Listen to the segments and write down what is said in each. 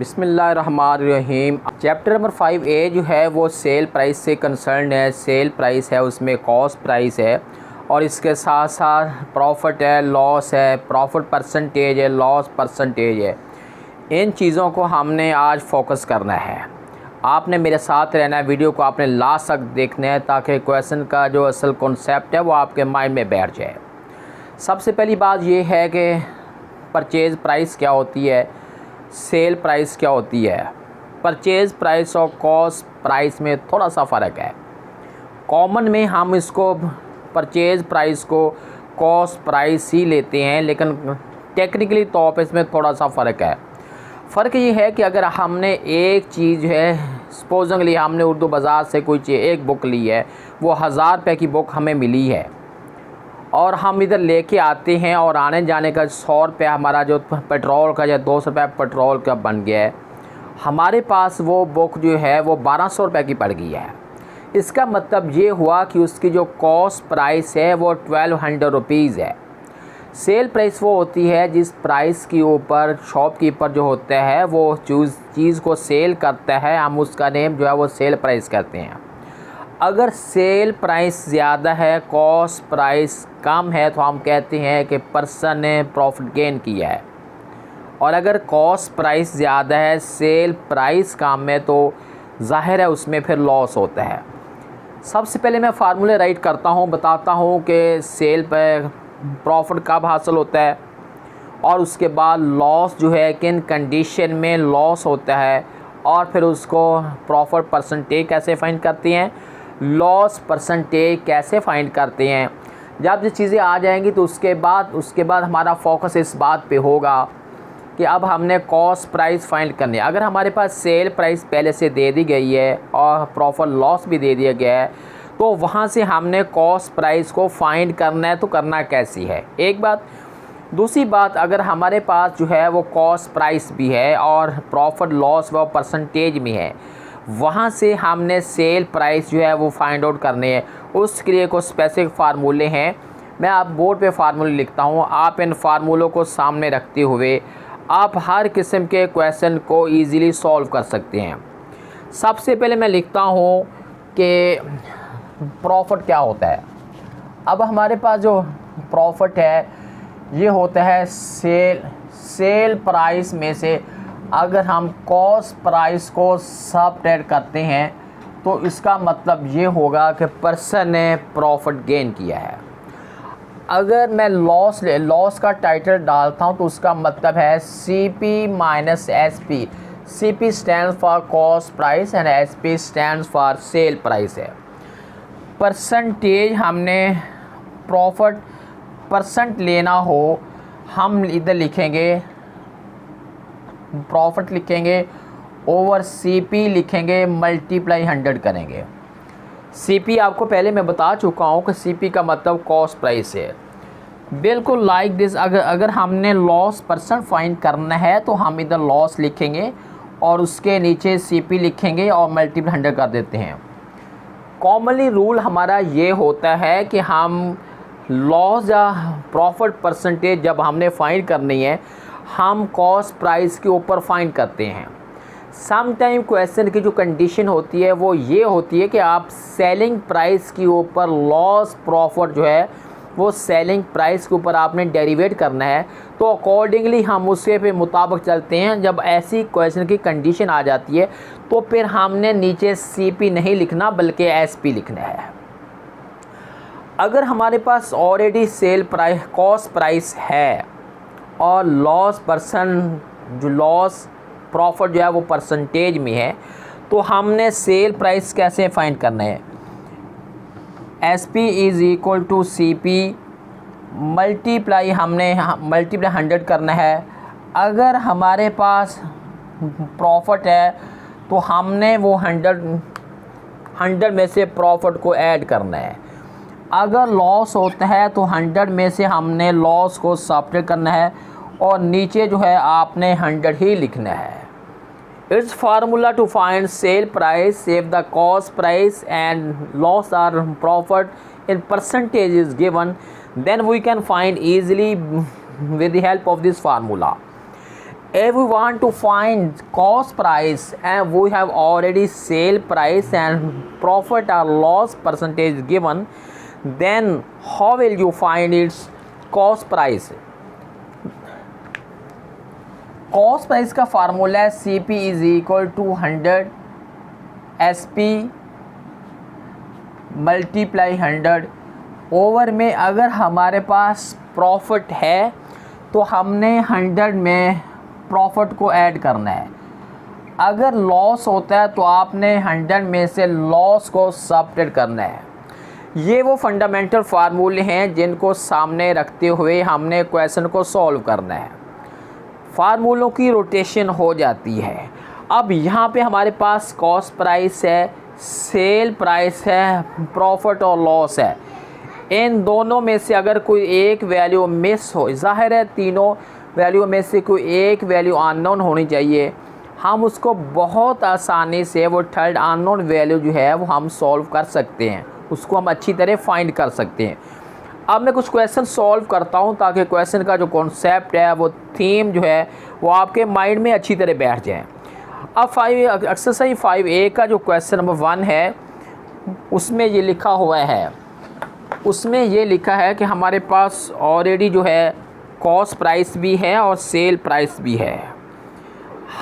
बिस्मिल्लाहिर्रहमानिर्रहीम। Chapter number 5A जो है वो सेल प्राइस से कंसर्न है। सेल प्राइस है, उसमें कॉस्ट प्राइस है और इसके साथ साथ प्रॉफिट है, लॉस है, प्रॉफिट परसेंटेज है, लॉस परसेंटेज है। इन चीज़ों को हमने आज फोकस करना है। आपने मेरे साथ रहना है, वीडियो को आपने लास्ट तक देखना है ताकि क्वेश्चन का जो असल कॉन्सेप्ट है वो आपके माइंड में बैठ जाए। सबसे पहली बात ये है कि परचेज़ प्राइस क्या होती है, सेल प्राइस क्या होती है। परचेज़ प्राइस और कॉस्ट प्राइस में थोड़ा सा फ़र्क है। कॉमन में हम इसको परचेज़ प्राइस को कॉस्ट प्राइस ही लेते हैं, लेकिन टेक्निकली तौर पे इसमें थोड़ा सा फ़र्क है। फ़र्क ये है कि अगर हमने एक चीज़ है, सपोजिंगली हमने उर्दू बाज़ार से कोई चीज़ एक बुक ली है, वो 1000 रुपये की बुक हमें मिली है और हम इधर लेके आते हैं और आने जाने का 100 रुपये हमारा जो पेट्रोल का या 200 रुपये पेट्रोल का बन गया है, हमारे पास वो बुक जो है वो 1200 रुपये की पड़ गई है। इसका मतलब ये हुआ कि उसकी जो कॉस्ट प्राइस है वो 1200 रुपीज़ है। सेल प्राइस वो होती है जिस प्राइस के ऊपर शॉपकीपर जो होता है वो चीज़ को सेल करता है, हम उसका नेम जो है वो सेल प्राइस कहते हैं। अगर सेल प्राइस ज़्यादा है, कॉस्ट प्राइस कम है, तो हम कहते हैं कि पर्सन ने प्रॉफिट गेन किया है। और अगर कॉस्ट प्राइस ज़्यादा है, सेल प्राइस कम है, तो ज़ाहिर है उसमें फिर लॉस होता है। सबसे पहले मैं फार्मूले राइट करता हूँ, बताता हूँ कि सेल पर प्रॉफिट कब हासिल होता है और उसके बाद लॉस जो है किन कंडीशन में लॉस होता है, और फिर उसको प्रॉफिट परसेंटेज कैसे फाइंड करते हैं, लॉस परसेंटेज कैसे फाइंड करते हैं। जब ये चीज़ें आ जाएंगी तो उसके बाद हमारा फोकस इस बात पे होगा कि अब हमने कॉस्ट प्राइस फाइंड करनी है। अगर हमारे पास सेल प्राइस पहले से दे दी गई है और प्रॉफिट लॉस भी दे दिया गया है, तो वहाँ से हमने कॉस्ट प्राइस को फाइंड करना है। तो करना कैसी है, एक बात। दूसरी बात, अगर हमारे पास जो है वो कॉस्ट प्राइस भी है और प्रॉफिट लॉस वो परसेंटेज में है, वहाँ से हमने सेल प्राइस जो है वो फाइंड आउट करने हैं। उसके लिए कुछ स्पेसिफिक फार्मूले हैं, मैं आप बोर्ड पे फार्मूले लिखता हूँ। आप इन फार्मूलों को सामने रखते हुए आप हर किस्म के क्वेश्चन को इजीली सॉल्व कर सकते हैं। सबसे पहले मैं लिखता हूँ कि प्रॉफिट क्या होता है। अब हमारे पास जो प्रॉफिट है ये होता है सेल प्राइस में से अगर हम कॉस्ट प्राइस को सबट्रैक्ट करते हैं तो इसका मतलब ये होगा कि पर्सन ने प्रॉफिट गेन किया है। अगर मैं लॉस का टाइटल डालता हूँ तो उसका मतलब है CP minus SP। CP stands for cost price and SP stands for sale price है। परसेंटेज, हमने प्रॉफिट परसेंट लेना हो, हम इधर लिखेंगे प्रॉफिट लिखेंगे ओवर CP लिखेंगे, मल्टीप्लाई 100 करेंगे। CP आपको पहले मैं बता चुका हूँ कि CP का मतलब कॉस्ट प्राइस है। बिल्कुल लाइक दिस। अगर हमने लॉस परसेंट फाइंड करना है तो हम इधर लॉस लिखेंगे और उसके नीचे CP लिखेंगे और मल्टीप्लाई 100 कर देते हैं। कॉमनली रूल हमारा ये होता है कि हम लॉस या प्रॉफिट परसेंटेज जब हमने फाइंड करनी है, हम कॉस्ट प्राइस के ऊपर फाइंड करते हैं। सम टाइम क्वेश्चन की जो कंडीशन होती है वो ये होती है कि आप सेलिंग प्राइस के ऊपर लॉस प्रॉफिट जो है वो सेलिंग प्राइस के ऊपर आपने डेरिवेट करना है, तो अकॉर्डिंगली हम उसके पे मुताबिक चलते हैं। जब ऐसी क्वेश्चन की कंडीशन आ जाती है तो फिर हमने नीचे CP नहीं लिखना बल्कि SP लिखना है। अगर हमारे पास already sell price cost price है और लॉस प्रॉफिट जो है वो परसेंटेज में है, तो हमने सेल प्राइस कैसे फाइंड करना है। SP is equal to CP multiply 100 करना है। अगर हमारे पास प्रॉफिट है तो हमने वो 100 में से प्रॉफिट को ऐड करना है। अगर लॉस होता है तो 100 में से हमने लॉस को सबट्रैक्ट करना है और नीचे जो है आपने 100 ही लिखना है। It's formula to find sell price if the cost price and loss or profit in percentage is given, then we can find easily with the help of this formula. if we want to find cost price and we have already sale price and profit or loss percentage given, then how will you find its cost price? Cost price का formula है CP is equal to 100 SP multiply 100 over में। अगर हमारे पास profit है तो हमने 100 में profit को ऐड करना है। अगर लॉस होता है तो आपने 100 में से लॉस को सबट्रैक्ट करना है। ये वो फंडामेंटल फार्मूले हैं जिनको सामने रखते हुए हमने क्वेश्चन को सॉल्व करना है। फार्मूलों की रोटेशन हो जाती है। अब यहाँ पे हमारे पास कॉस्ट प्राइस है, सेल प्राइस है, प्रॉफिट और लॉस है। इन दोनों में से अगर कोई एक वैल्यू मिस हो, ज़ाहिर है तीनों वैल्यू में से कोई एक वैल्यू अननोन होनी चाहिए। हम उसको बहुत आसानी से वो थर्ड अननोन वैल्यू जो है वो हम सॉल्व कर सकते हैं, उसको हम अच्छी तरह फाइंड कर सकते हैं। अब मैं कुछ क्वेश्चन सॉल्व करता हूं ताकि क्वेश्चन का जो कॉन्सेप्ट है, वो थीम जो है वो आपके माइंड में अच्छी तरह बैठ जाए। अब एक्सरसाइज 5A का जो क्वेश्चन नंबर 1 है उसमें ये लिखा हुआ है, उसमें ये लिखा है कि हमारे पास ऑलरेडी जो है कॉस्ट प्राइस भी है और सेल प्राइस भी है।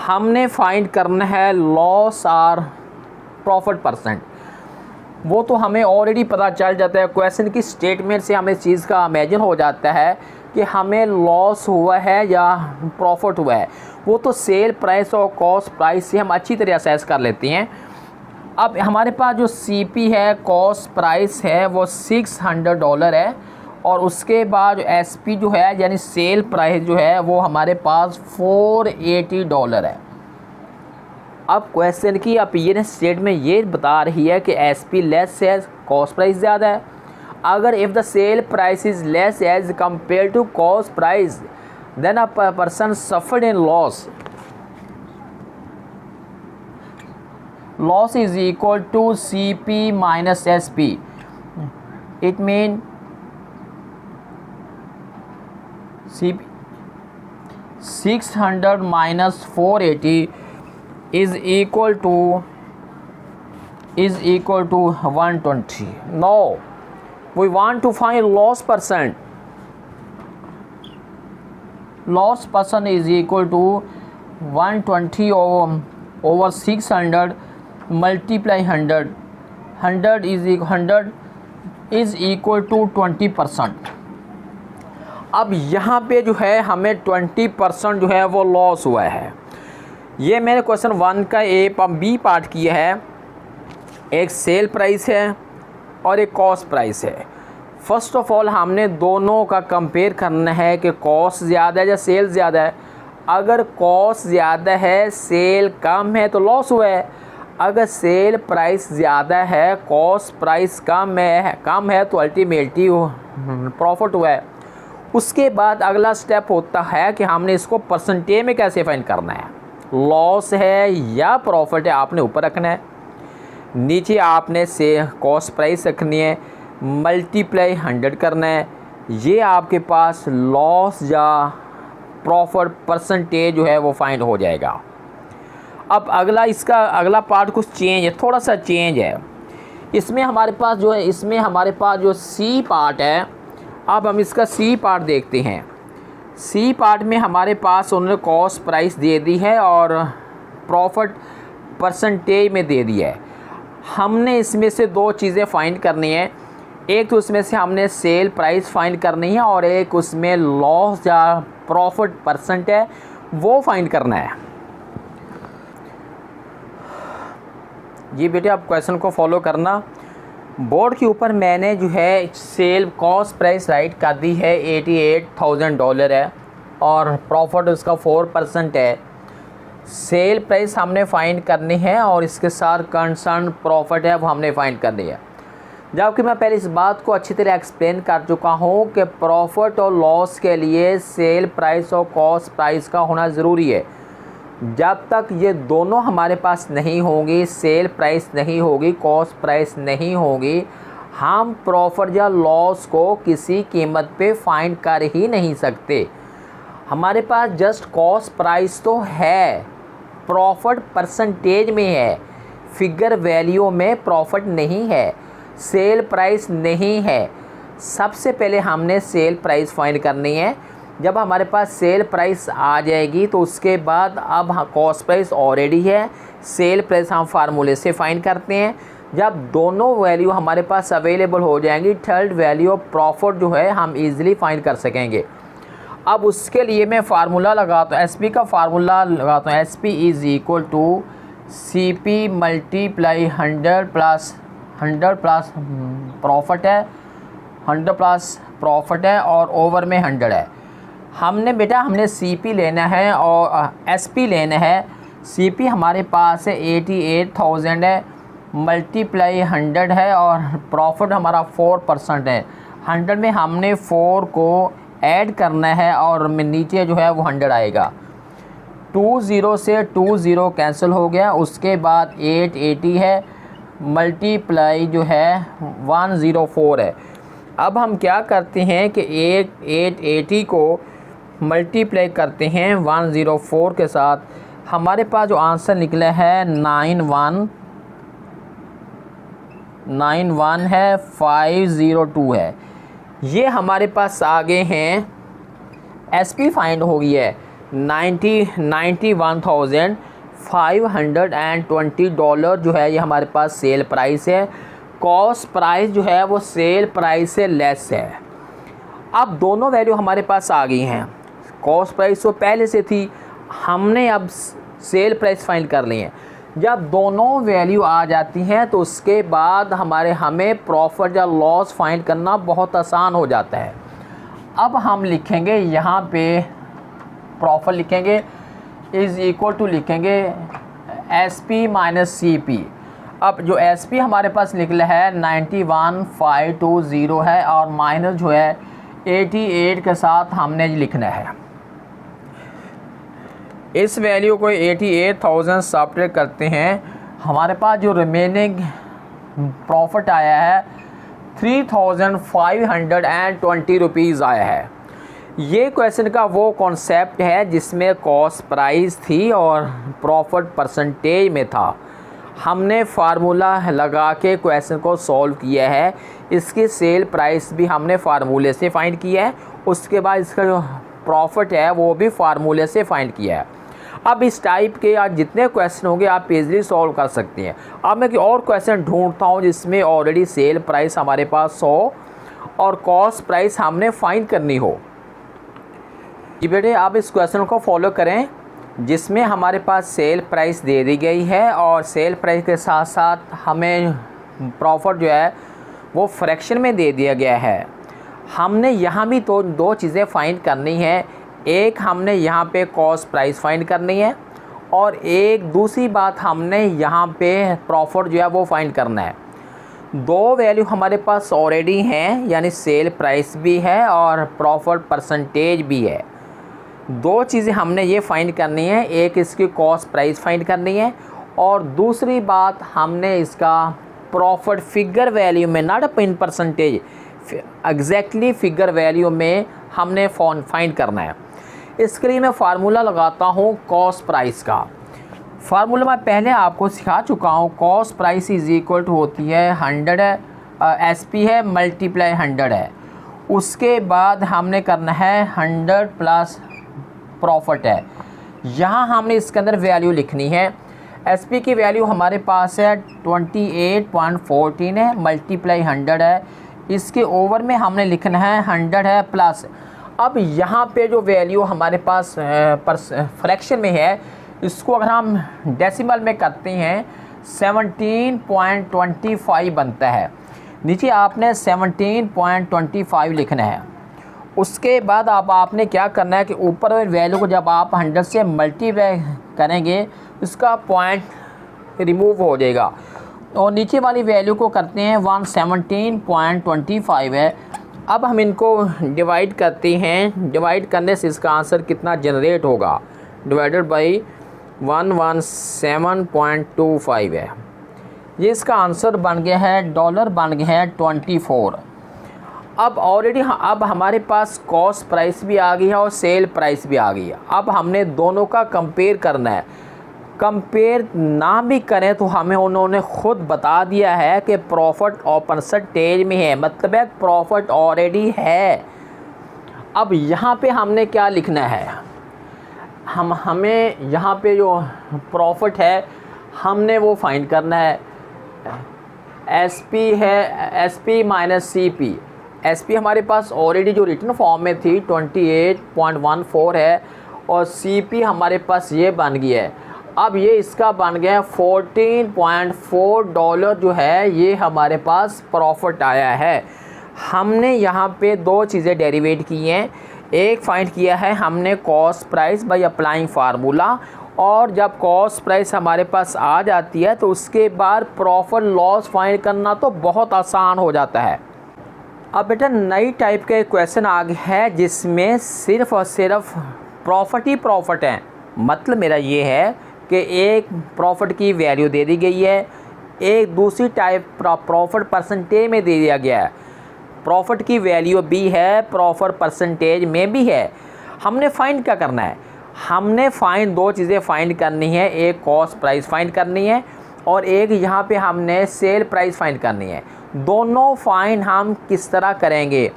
हमने फाइंड करना है लॉस और प्रॉफिट परसेंट। वो तो हमें ऑलरेडी पता चल जाता है, क्वेश्चन की स्टेटमेंट से हमें इस चीज़ का इमेजिन हो जाता है कि हमें लॉस हुआ है या प्रॉफिट हुआ है। वो तो सेल प्राइस और कॉस्ट प्राइस से हम अच्छी तरह असेस कर लेते हैं। अब हमारे पास जो CP है, कॉस्ट प्राइस है, वो $600 है और उसके बाद SP जो है यानी सेल प्राइस जो है वो हमारे पास $480 है। अब क्वेश्चन की अपीयरेंस स्टेट में ये बता रही है कि SP लेस है, कॉस्ट प्राइस ज़्यादा है। अगर if the sell price is less as compare to cost price then a person suffered in loss. Loss is equal to CP minus SP। It mean CP 600 minus 480 is equal to 120. Now we want to find loss percent. Loss percent is equal to 120 over 600 multiply 100. 100 is equal to 20%. अब यहाँ पे जो है हमें 20% जो है वो loss हुआ है। ये मैंने क्वेश्चन 1 का B पार्ट किया है। एक सेल प्राइस है और एक कॉस्ट प्राइस है। फ़र्स्ट ऑफ ऑल हमने दोनों का कंपेयर करना है कि कॉस्ट ज़्यादा है या सेल ज़्यादा है। अगर कॉस्ट ज़्यादा है, सेल कम है तो लॉस हुआ है। अगर सेल प्राइस ज़्यादा है, कॉस्ट प्राइस कम है तो अल्टीमेटली प्रॉफिट हुआ है। उसके बाद अगला स्टेप होता है कि हमने इसको परसेंटेज में कैसे फाइंड करना है। लॉस है या प्रॉफिट है आपने ऊपर रखना है, नीचे आपने से कॉस्ट प्राइस रखनी है, मल्टीप्लाई 100 करना है। ये आपके पास लॉस या प्रॉफिट परसेंटेज जो है वो फाइंड हो जाएगा। अब इसका अगला पार्ट कुछ चेंज है, थोड़ा सा चेंज है। इसमें हमारे पास जो C पार्ट है, अब हम इसका C पार्ट देखते हैं। C पार्ट में हमारे पास उन्होंने कॉस्ट प्राइस दे दी है और प्रॉफिट परसेंटेज में दे दिया है। हमने इसमें से दो चीज़ें फाइंड करनी है। एक तो उसमें से हमने सेल प्राइस फाइंड करनी है और एक उसमें लॉस या प्रॉफिट परसेंट है वो फाइंड करना है। ये बेटे आप क्वेश्चन को फॉलो करना। बोर्ड के ऊपर मैंने जो है सेल कॉस्ट प्राइस राइट कर दी है, $88,000 है और प्रॉफिट उसका 4% है। सेल प्राइस हमने फाइंड करनी है और इसके साथ कंसर्न प्रॉफिट है वो हमने फाइंड करनी है। जबकि मैं पहले इस बात को अच्छी तरह एक्सप्लेन कर चुका हूँ कि प्रॉफिट और लॉस के लिए सेल प्राइस और कॉस्ट प्राइस का होना ज़रूरी है। जब तक ये दोनों हमारे पास नहीं होंगी, सेल प्राइस नहीं होगी, कॉस्ट प्राइस नहीं होगी, हम प्रॉफिट या लॉस को किसी कीमत पे फाइंड कर ही नहीं सकते। हमारे पास जस्ट कॉस्ट प्राइस तो है, प्रॉफिट परसेंटेज में है, फिगर वैल्यू में प्रॉफिट नहीं है, सेल प्राइस नहीं है। सबसे पहले हमने सेल प्राइस फाइंड करनी है। जब हमारे पास सेल प्राइस आ जाएगी तो उसके बाद अब कॉस्ट प्राइस ऑलरेडी है, सेल प्राइस हम फार्मूले से फाइंड करते हैं। जब दोनों वैल्यू हमारे पास अवेलेबल हो जाएंगी, थर्ड वैल्यू ऑफ प्रॉफिट जो है हम इजीली फाइंड कर सकेंगे। अब उसके लिए मैं फार्मूला लगाता हूँ, एसपी का फार्मूला लगाता हूँ। SP is equal to CP multiply 100 plus profit है, 100 प्लस प्रॉफिट है और ओवर में 100 है। हमने सीपी लेना है और एसपी लेना है। सीपी हमारे पास है 88,000 है, मल्टीप्लाई 100 है और प्रॉफिट हमारा 4% है। 100 में हमने 4 को ऐड करना है और नीचे जो है वो 100 आएगा। 20 से 20 कैंसिल हो गया। उसके बाद 880 है, मल्टीप्लाई जो है 104 है। अब हम क्या करते हैं कि 880 को मल्टीप्लाई करते हैं 104 के साथ। हमारे पास जो आंसर निकला है 91 है, 502 है। ये हमारे पास आगे हैं, एसपी फाइंड हो गई है $91,520 जो है ये हमारे पास सेल प्राइस है। कॉस्ट प्राइस जो है वो सेल प्राइस से लेस है। अब दोनों वैल्यू हमारे पास आ गई हैं। कॉस्ट प्राइस तो पहले से थी, हमने अब सेल प्राइस फाइंड कर ली है। जब दोनों वैल्यू आ जाती हैं तो उसके बाद हमें प्रॉफिट या लॉस फाइंड करना बहुत आसान हो जाता है। अब हम लिखेंगे यहाँ पे प्रॉफिट लिखेंगे इज़ इक्वल टू लिखेंगे एसपी माइनस सीपी। अब जो एसपी हमारे पास निकला है 91,520 है और माइनस जो है 88 के साथ हमने लिखना है। इस वैल्यू को 88,000 सब्ट्रैक्ट करते हैं, हमारे पास जो रिमेनिंग प्रॉफिट आया है 3,520 रुपीज़ आया है। ये क्वेश्चन का वो कॉन्सेप्ट है जिसमें कॉस्ट प्राइस थी और प्रॉफिट परसेंटेज में था। हमने फार्मूला लगा के क्वेश्चन को सॉल्व किया है। इसकी सेल प्राइस भी हमने फार्मूले से फाइंड किया है, उसके बाद इसका जो प्रॉफिट है वो भी फार्मूले से फाइंड किया है। अब इस टाइप के आज जितने क्वेश्चन होंगे आप इजीली सॉल्व कर सकते हैं। अब मैं और क्वेश्चन ढूंढता हूं जिसमें ऑलरेडी सेल प्राइस हमारे पास हो और कॉस्ट प्राइस हमने फाइंड करनी हो। जी बेटे, आप इस क्वेश्चन को फॉलो करें जिसमें हमारे पास सेल प्राइस दे दी गई है और सेल प्राइस के साथ साथ हमें प्रॉफिट जो है वो फ्रैक्शन में दे दिया गया है। हमने यहाँ भी तो दो चीज़ें फाइंड करनी है। एक हमने यहाँ पे कॉस्ट प्राइस फाइंड करनी है और एक दूसरी बात हमने यहाँ पे प्रॉफिट जो है वो फाइंड करना है। दो वैल्यू हमारे पास ऑलरेडी हैं, यानी सेल प्राइस भी है और प्रॉफिट परसेंटेज भी है। दो चीज़ें हमने ये फाइंड करनी है, एक इसकी कॉस्ट प्राइस फाइंड करनी है और दूसरी बात हमने इसका प्रॉफिट फिगर वैल्यू में, not in percentage, exactly figure value में हमने फाइंड करना है। इसके लिए मैं फार्मूला लगाता हूँ कॉस्ट प्राइस का। फार्मूला मैं पहले आपको सिखा चुका हूँ। Cost price is equal to होती है 100 है, एसपी है, मल्टीप्लाई 100 है। उसके बाद हमने करना है 100 प्लस प्रॉफिट है। यहाँ हमने इसके अंदर वैल्यू लिखनी है। एसपी की वैल्यू हमारे पास है 28.14 है, मल्टीप्लाई 100 है। इसके ओवर में हमने लिखना है 100 है प्लस। अब यहाँ पे जो वैल्यू हमारे पास फ्रैक्शन में है, इसको अगर हम डेसिमल में करते हैं 17.25 बनता है। नीचे आपने 17.25 लिखना है। उसके बाद आपने क्या करना है कि ऊपर वैल्यू को जब आप 100 से मल्टीप्लाई करेंगे उसका पॉइंट रिमूव हो जाएगा और नीचे वाली वैल्यू को करते हैं 117.25 है। अब हम इनको डिवाइड करते हैं। डिवाइड करने से इसका आंसर कितना जनरेट होगा, डिवाइडेड बाई 117.25 है। ये इसका आंसर बन गया है, डॉलर बन गया है 24। अब ऑलरेडी अब हमारे पास कॉस्ट प्राइस भी आ गई है और सेल प्राइस भी आ गई है। अब हमने दोनों का कंपेयर करना है। कंपेयर ना भी करें तो हमें उन्होंने खुद बता दिया है कि प्रॉफिट और परसेंटेज में है, मतलब है प्रॉफिट ऑलरेडी है। अब यहाँ पे हमने क्या लिखना है, हमें यहाँ पे जो प्रॉफिट है हमने वो फाइंड करना है। एसपी है, एसपी माइनस सीपी। एसपी हमारे पास ऑलरेडी जो रिटन फॉर्म में थी 28.14 है और सीपी हमारे पास ये बन गया है। अब ये इसका बन गया है $14.4 जो है, ये हमारे पास प्रॉफिट आया है। हमने यहाँ पे दो चीज़ें डेरिवेट की हैं। एक फाइंड किया है हमने cost price by applying formula, और जब कॉस्ट प्राइस हमारे पास आ जाती है तो उसके बाद प्रॉफिट लॉस फाइंड करना तो बहुत आसान हो जाता है। अब बेटा नई टाइप के क्वेश्चन आ गए हैं जिसमें सिर्फ़ और सिर्फ प्रॉफिट ही प्रॉफिट है। मतलब मेरा ये है कि एक प्रॉफिट की वैल्यू दे दी गई है, एक दूसरी टाइप प्रॉफिट परसेंटेज में दे दिया गया है। प्रॉफिट की वैल्यू भी है, प्रॉफिट परसेंटेज में भी है। हमने फाइंड क्या करना है, हमने फाइंड दो चीज़ें फाइंड करनी है। एक कॉस्ट प्राइस फाइंड करनी है और एक यहाँ पे हमने सेल प्राइस फाइंड करनी है। दोनों फाइंड हम किस तरह करेंगे,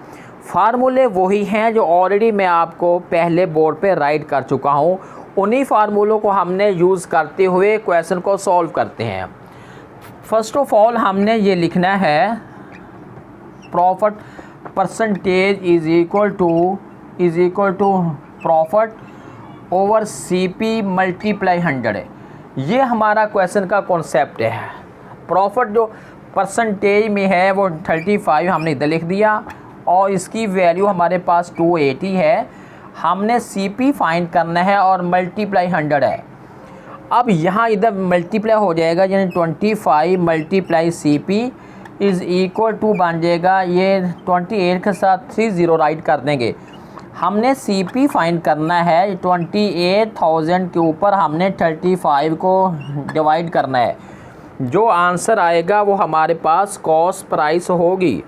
फार्मूले वही हैं जो ऑलरेडी मैं आपको पहले बोर्ड पे राइट कर चुका हूँ। उन्हीं फार्मूलों को हमने यूज़ करते हुए क्वेश्चन को सॉल्व करते हैं। फर्स्ट ऑफ ऑल हमने ये लिखना है profit percentage is equal to profit over CP multiply 100। ये हमारा क्वेश्चन का कॉन्सेप्ट है। प्रॉफिट जो परसेंटेज में है वो 35 हमने इधर लिख दिया और इसकी वैल्यू हमारे पास 280 है। हमने सीपी फाइंड करना है और मल्टीप्लाई 100 है। अब यहाँ इधर मल्टीप्लाई हो जाएगा, यानी 25 multiply CP is equal to बन जाएगा, ये 28 के साथ 30 राइट कर देंगे। हमने सीपी फाइंड करना है, 28,000 के ऊपर हमने 35 को डिवाइड करना है। जो आंसर आएगा वो हमारे पास कॉस्ट प्राइस होगी।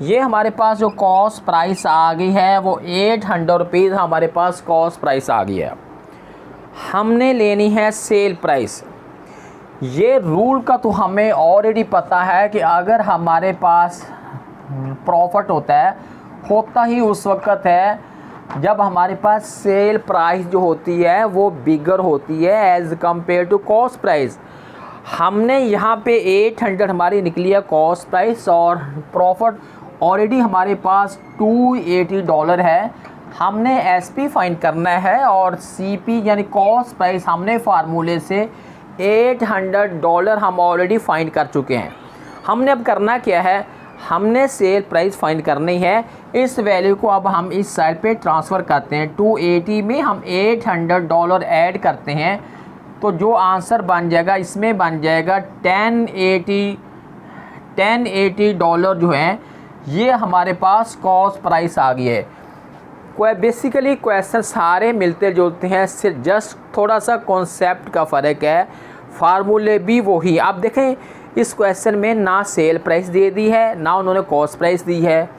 ये हमारे पास जो कॉस्ट प्राइस आ गई है वो 800 रुपीज़ हमारे पास कॉस्ट प्राइस आ गई है। हमने लेनी है सेल प्राइस। ये रूल का तो हमें ऑलरेडी पता है कि अगर हमारे पास प्रॉफिट होता ही उस वक्त है जब हमारे पास सेल प्राइस जो होती है वो बिगर होती है as compare to cost price. हमने यहाँ पे 800 हमारी निकली है कॉस्ट प्राइस और प्रॉफिट ऑलरेडी हमारे पास $280 है। हमने एसपी फाइंड करना है और सीपी यानी कॉस्ट प्राइस हमने फार्मूले से $800 हम ऑलरेडी फाइंड कर चुके हैं। हमने अब करना क्या है, हमने सेल प्राइस फाइंड करनी है। इस वैल्यू को अब हम इस साइड पे ट्रांसफ़र करते हैं। 280 में हम $800 ऐड करते हैं तो जो आंसर बन जाएगा इसमें बन जाएगा 1080 जो है ये हमारे पास कॉस्ट प्राइस आ गई है। बेसिकली क्वेश्चन सारे मिलते जुलते हैं, सिर्फ जस्ट थोड़ा सा कॉन्सेप्ट का फ़र्क है। फार्मूले भी वही। आप देखें इस क्वेश्चन में ना सेल प्राइस दे दी है ना उन्होंने कॉस्ट प्राइस दी है,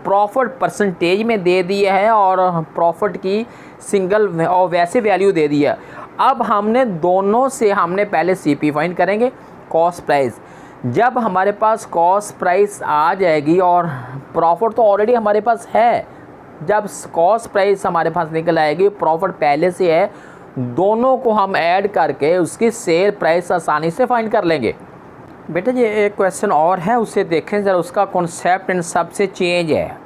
प्रॉफिट परसेंटेज में दे दिया है और प्रॉफिट की सिंगल और वैसे वैल्यू दे दी है। अब हमने दोनों से हमने पहले सीपी फाइंड करेंगे कॉस्ट प्राइस। जब हमारे पास कॉस्ट प्राइस आ जाएगी और प्रॉफिट तो ऑलरेडी हमारे पास है, जब कॉस्ट प्राइस हमारे पास निकल आएगी प्रॉफिट पहले से है, दोनों को हम ऐड करके उसकी सेल प्राइस आसानी से फाइंड कर लेंगे। बेटा ये एक क्वेश्चन और है, उसे देखें ज़रा, उसका कॉन्सेप्ट इन सब से चेंज है।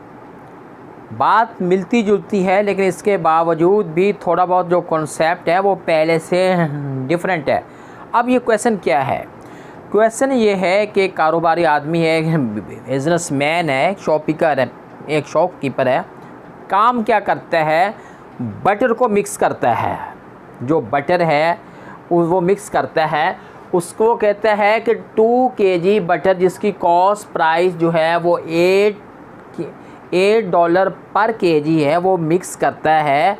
बात मिलती जुलती है लेकिन इसके बावजूद भी थोड़ा बहुत जो कॉन्सेप्ट है वो पहले से डिफरेंट है। अब ये क्वेश्चन क्या है, क्वेश्चन ये है कि कारोबारी आदमी है, बिजनेसमैन है, शॉपकीपर है, एक शॉपकीपर है। काम क्या करता है, बटर को मिक्स करता है। जो बटर है वो मिक्स करता है, उसको कहता है कि 2 kg बटर जिसकी कॉस्ट प्राइस जो है वो $8 पर kg है, वो मिक्स करता है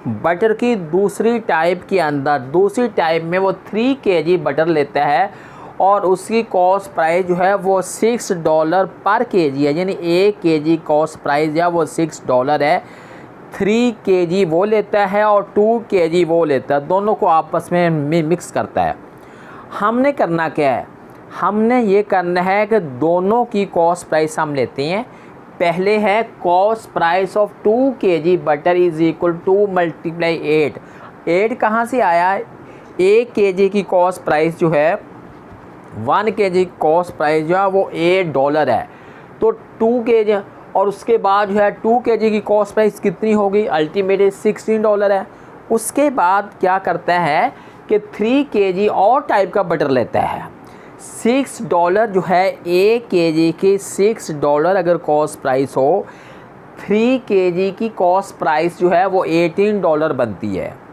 बटर की दूसरी टाइप के अंदर। दूसरी टाइप में वो 3 kg बटर लेता है और उसकी कॉस्ट प्राइस जो है वो $6 पर केजी है, यानी 1 केजी कॉस्ट प्राइस जो है वो $6 है। 3 केजी वो लेता है और 2 केजी वो लेता है, दोनों को आपस में मिक्स करता है। हमने करना क्या है, हमने ये करना है कि दोनों की कॉस्ट प्राइस हम लेते हैं। पहले है cost price of 2 KG butter is equal to multiply 8। 8 कहाँ से आया, 1 केजी की कॉस्ट प्राइस जो है 1 केजी कॉस्ट प्राइस जो है वो $8 है, तो 2 केजी और उसके बाद जो है 2 केजी की कॉस्ट प्राइस कितनी होगी, अल्टीमेटली $16 है। उसके बाद क्या करता है कि 3 केजी और टाइप का बटर लेता है। $6 जो है 1 केजी की $6 अगर कॉस्ट प्राइस हो, 3 केजी की कॉस्ट प्राइस जो है वो $18 बनती है।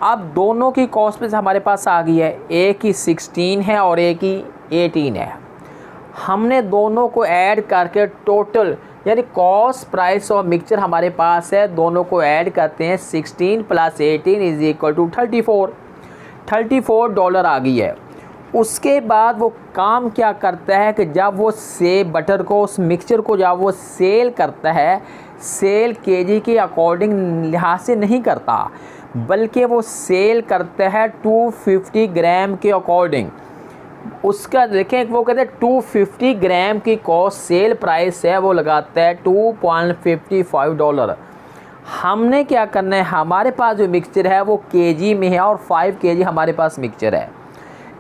अब दोनों की कॉस्ट प्राइस हमारे पास आ गई है, एक की 16 है और एक की 18 है। हमने दोनों को ऐड करके टोटल यानी कॉस्ट प्राइस और मिक्सचर हमारे पास है, दोनों को ऐड करते हैं, 16 + 18 इज़ इक्वल टू 34। $34 आ गई है। उसके बाद वो काम क्या करता है कि जब वो बटर को, उस मिक्सचर को जब वो सेल करता है, सेल केजी के अकॉर्डिंग लिहाज से नहीं करता, बल्कि वो सेल करता है 250 ग्राम के अकॉर्डिंग। उसका देखें, वो कहते हैं 250 ग्राम की कॉस्ट सेल प्राइस है वो लगाता है $2.55। हमने क्या करना है, हमारे पास जो मिक्सचर है वो केजी में है और 5 केजी हमारे पास मिक्सचर है।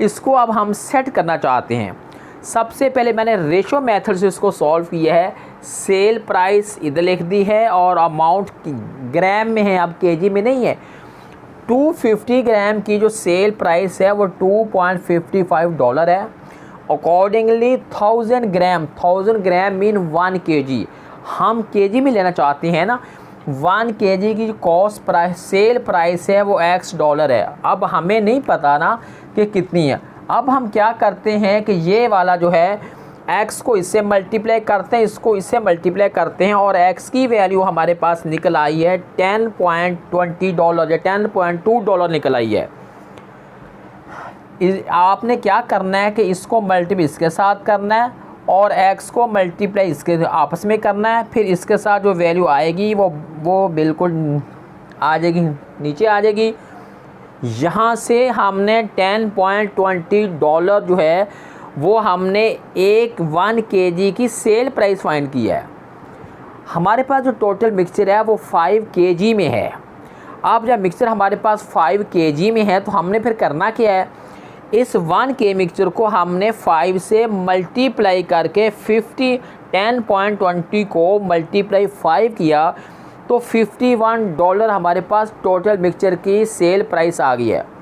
इसको अब हम सेट करना चाहते हैं। सबसे पहले मैंने रेशो मेथड से इसको सॉल्व किया है। सेल प्राइस इधर लिख दी है और अमाउंट ग्राम में है, अब केजी में नहीं है। 250 ग्राम की जो सेल प्राइस है वो $2.55 है। अकॉर्डिंगली 1000 ग्राम मीन 1 केजी, हम केजी में लेना चाहते हैं ना। 1 केजी की कॉस्ट प्राइस सेल प्राइस है वो $X है। अब हमें नहीं पता ना कि कितनी है। अब हम क्या करते हैं कि ये वाला जो है x को इससे मल्टीप्लाई करते हैं, इसको इससे मल्टीप्लाई करते हैं और x की वैल्यू हमारे पास निकल आई है $10.20 या $10.2 निकल आई है। आपने क्या करना है कि इसको मल्टीप्लाई इसके साथ करना है और x को मल्टीप्लाई इसके आपस में करना है, फिर इसके साथ जो वैल्यू आएगी वो बिल्कुल आ जाएगी, नीचे आ जाएगी। यहाँ से हमने $10.20 जो है वो हमने 1 केजी की सेल प्राइस फाइंड की है। हमारे पास जो टोटल मिक्सचर है वो 5 केजी में है। अब जब मिक्सचर हमारे पास 5 केजी में है तो हमने फिर करना क्या है, इस 1 के मिक्सचर को हमने 5 से मल्टीप्लाई करके 10.20 को मल्टीप्लाई 5 किया तो $51 हमारे पास टोटल मिक्सचर की सेल प्राइस आ गई है।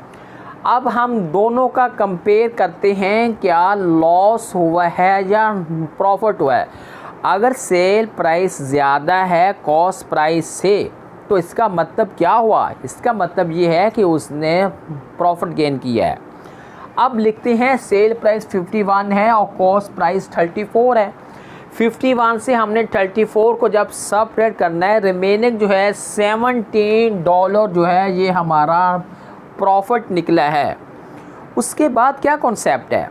अब हम दोनों का कंपेयर करते हैं, क्या लॉस हुआ है या प्रॉफिट हुआ है। अगर सेल प्राइस ज़्यादा है कॉस्ट प्राइस से तो इसका मतलब क्या हुआ, इसका मतलब ये है कि उसने प्रॉफिट गेन किया है। अब लिखते हैं सेल प्राइस 51 है और कॉस्ट प्राइस 34 है। 51 से हमने 34 को जब सबट्रैक्ट करना है, रिमेनिंग जो है $17 जो है ये हमारा प्रॉफिट निकला है। उसके बाद क्या कॉन्सेप्ट है,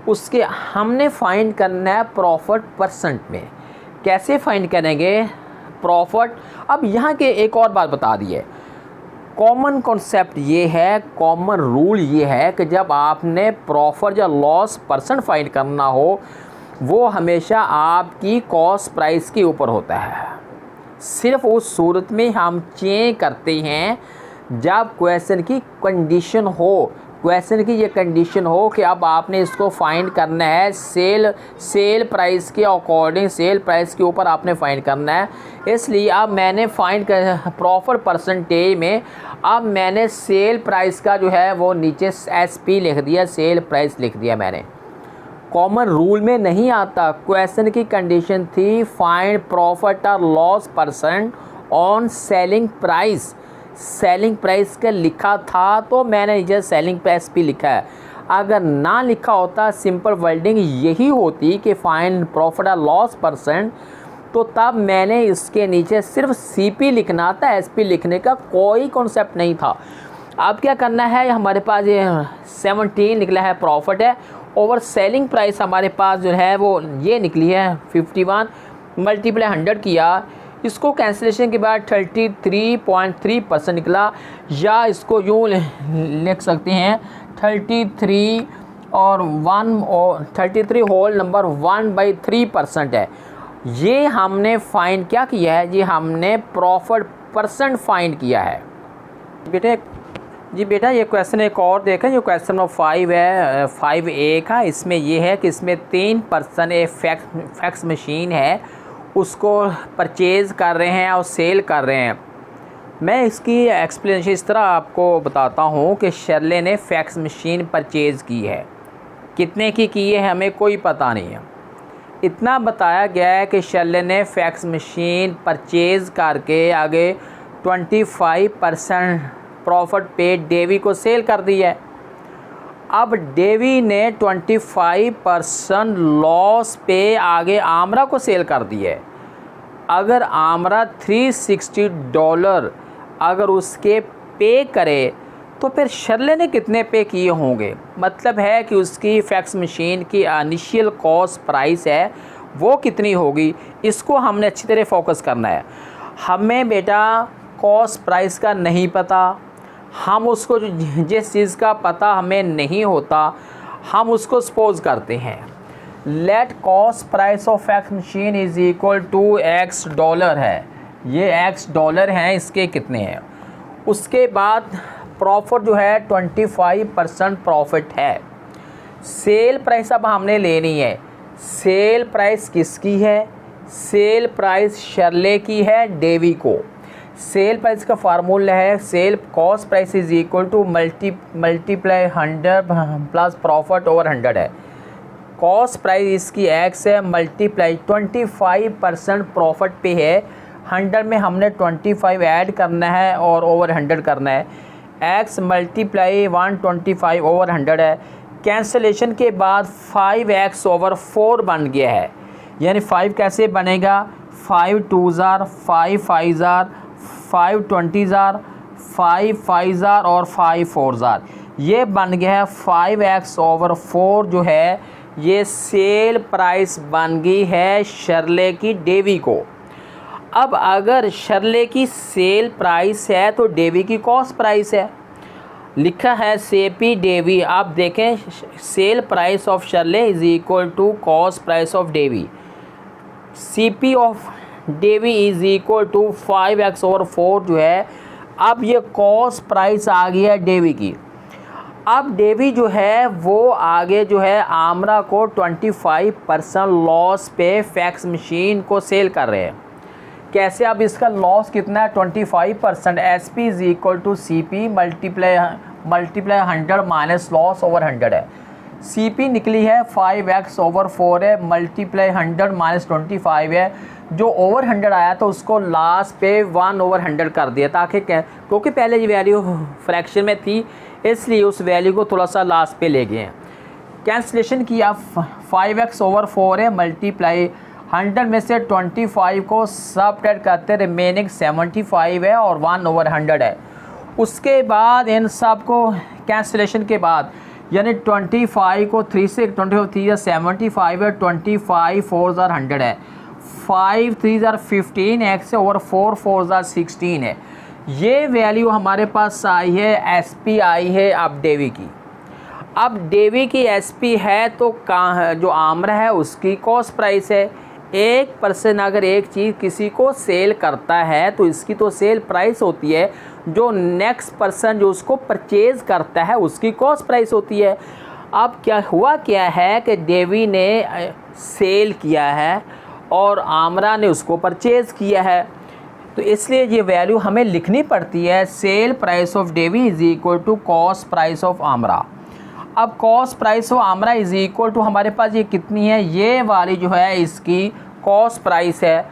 उसके हमने फाइंड करना है प्रॉफिट परसेंट में। कैसे फाइंड करेंगे प्रॉफिट, अब यहाँ के एक और बात बता दी है। कॉमन कॉन्सेप्ट ये है, कॉमन रूल ये है कि जब आपने प्रॉफिट या लॉस परसेंट फाइंड करना हो वो हमेशा आपकी कॉस्ट प्राइस के ऊपर होता है। सिर्फ उस सूरत में हम चेंज करते हैं जब क्वेश्चन की कंडीशन हो, क्वेश्चन की ये कंडीशन हो कि अब आपने इसको फाइंड करना है सेल प्राइस के अकॉर्डिंग, सेल प्राइस के ऊपर आपने फाइंड करना है। इसलिए अब मैंने फाइंड कर प्रॉफिट परसेंटेज में अब मैंने सेल प्राइस का जो है वो नीचे SP लिख दिया, सेल प्राइस लिख दिया मैंने। कॉमन रूल में नहीं आता, क्वेश्चन की कंडीशन थी फाइंड प्रॉफिट और loss percent on selling price. Selling price का लिखा था तो मैंने नीचे सेलिंग प्राइस भी लिखा है। अगर ना लिखा होता, सिंपल वर्डिंग यही होती कि फाइंड प्रॉफिट और लॉस परसेंट, तो तब मैंने इसके नीचे सिर्फ CP लिखना था, SP लिखने का कोई कॉन्सेप्ट नहीं था। अब क्या करना है, हमारे पास ये 17 निकला है प्रॉफिट है ओवर सेलिंग प्राइस हमारे पास जो है वो ये निकली है 51 मल्टीप्लाई 100 किया, इसको कैंसिलेशन के बाद 33.3% निकला, या इसको यूँ लिख सकते हैं 33 और 33 होल नंबर 1/3% है। ये हमने फाइंड क्या किया है, ये हमने प्रॉफिट परसेंट फाइंड किया है। बेटा ये क्वेश्चन एक और देखें, जो क्वेश्चन नंबर 5 है 5A का। इसमें ये है कि इसमें 3% एक फैक्स मशीन है, उसको परचेज़ कर रहे हैं और सेल कर रहे हैं। मैं इसकी एक्सप्लेनेशन इस तरह आपको बताता हूँ कि शर्ले ने फैक्स मशीन परचेज़ की है, कितने की है हमें कोई पता नहीं है। इतना बताया गया है कि शर्ले ने फैक्स मशीन परचेज़ करके आगे 25% प्रॉफिट पे डेवी को सेल कर दी है। अब डेवी ने 25% लॉस पे आगे आमरा को सेल कर दी है। अगर आमरा $360 अगर उसके पे करे तो फिर शर्ले ने कितने पे किए होंगे, मतलब है कि उसकी फैक्स मशीन की इनिशियल कॉस्ट प्राइस है वो कितनी होगी। इसको हमने अच्छी तरह फोकस करना है। हमें बेटा कॉस्ट प्राइस का नहीं पता, हम उसको जिस चीज़ का पता हमें नहीं होता हम उसको सपोज करते हैं। Let cost price of fax machine is equal to $X है, ये $X हैं, इसके कितने हैं। उसके बाद प्रॉफिट जो है 25% प्रॉफिट है। सेल प्राइस अब हमने लेनी है। सेल प्राइस किसकी है, सेल प्राइस शर्ले की है डेवी को। सेल प्राइस का फार्मूला है cell cost price is equal to multiply 100 plus profit over 100 है। कॉस्ट प्राइस इसकी X है, मल्टीप्लाई 25% प्रॉफिट पे है। 100 में हमने 25 ऐड करना है और ओवर 100 करना है। X मल्टीप्लाई 125 ओवर 100 है। कैंसलेशन के बाद 5X ओवर 4 बन गया है। यानी 5 कैसे बनेगा, 5 2s 5 5s 5 20s 5 5s और 5 4s, ये बन गया है 5X ओवर 4 जो है ये सेल प्राइस बन गई है शर्ले की डेवी को। अब अगर शर्ले की सेल प्राइस है तो डेवी की कॉस्ट प्राइस है, लिखा है CP डेवी। आप देखें sale price of Shirley is equal to cost price of Davy. CP of Davy is equal to 5X over 4 जो है। अब ये कॉस्ट प्राइस आ गई है डेवी की। अब डेवी जो है वो आगे जो है आमरा को 25% लॉस पे फैक्स मशीन को सेल कर रहे हैं। कैसे, अब इसका लॉस कितना है 25%। SP is equal to CP multiply 100 minus loss over 100 है। CP निकली है 5X ओवर 4 है, मल्टीप्लाई 100 माइनस 25 है। जो ओवर 100 आया तो उसको लास्ट पे 1 ओवर 100 कर दिया, ताकि क्योंकि पहले ये वैल्यू फ्रैक्शन में थी इसलिए उस वैल्यू को थोड़ा सा लास्ट पे ले गए हैं। कैंसलेशन किया 5X ओवर 4 है, मल्टीप्लाई 100 में से 25 को सबट्रैक्ट करते रिमेनिंग 75 है और 1 ओवर 100 है। उसके बाद इन सब को कैंसलेशन के बाद यानी 25 को 3 से 23 या 75 है, 25 4s 100 है, 5 3s 15 X ओवर 4 4s 16 है। ये वैल्यू हमारे पास आई है SP आई है अब डेवी की। अब डेवी की SP है तो कहाँ जो आमरा है उसकी कॉस्ट प्राइस है। 1% अगर एक चीज़ किसी को सेल करता है तो इसकी तो सेल प्राइस होती है, जो नेक्स्ट पर्सन जो उसको परचेज़ करता है उसकी कॉस्ट प्राइस होती है। अब क्या है कि डेवी ने सेल किया है और आमरा ने उसको परचेज़ किया है, तो इसलिए ये वैल्यू हमें लिखनी पड़ती है sale price of Davy is equal to cost price of Amra. अब cost price of Amra is equal to हमारे पास ये कितनी है, ये वाली जो है इसकी कॉस्ट प्राइस है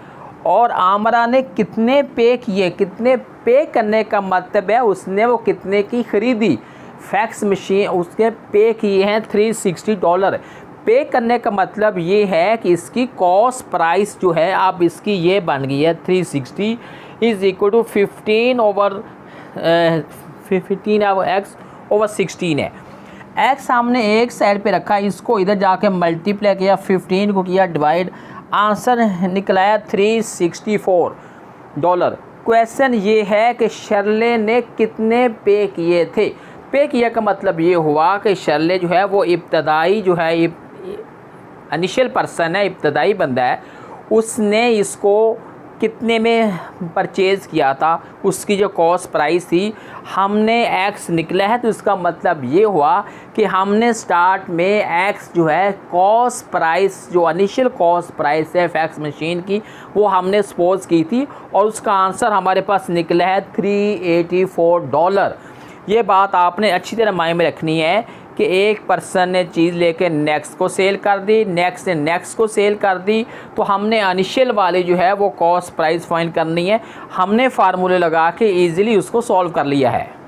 और आमरा ने कितने पे किए, कितने पे करने का मतलब है उसने वो कितने की ख़रीदी फैक्स मशीन, उसके पे किए हैं $360। पे करने का मतलब ये है कि इसकी कॉस्ट प्राइस जो है अब इसकी ये बन गई है 360 is equal to 15 over X over 16 है। एक्स हमने एक साइड पे रखा, इसको इधर जाके मल्टीप्लाई किया, 15 को किया डिवाइड, आंसर निकलाया $364। क्वेश्चन ये है कि शर्ले ने कितने पे किए थे। पे किया का मतलब ये हुआ कि शर्ले जो है वो इब्तदाई जो है, इनिशियल पर्सन है, इब्तदाई बंदा है, उसने इसको कितने में परचेज़ किया था, उसकी जो कॉस्ट प्राइस थी, हमने एक्स निकला है, तो इसका मतलब ये हुआ कि हमने स्टार्ट में एक्स जो है कॉस्ट प्राइस, जो इनिशियल कॉस्ट प्राइस है फैक्स मशीन की, वो हमने सपोज की थी और उसका आंसर हमारे पास निकला है $384। ये बात आपने अच्छी तरह माइंड में रखनी है कि एक पर्सन ने चीज़ लेके नेक्स्ट को सेल कर दी, नेक्स्ट ने नेक्स्ट को सेल कर दी, तो हमने इनिशियल वाली जो है वो कॉस्ट प्राइस फाइंड करनी है। हमने फार्मूले लगा के ईज़िली उसको सॉल्व कर लिया है।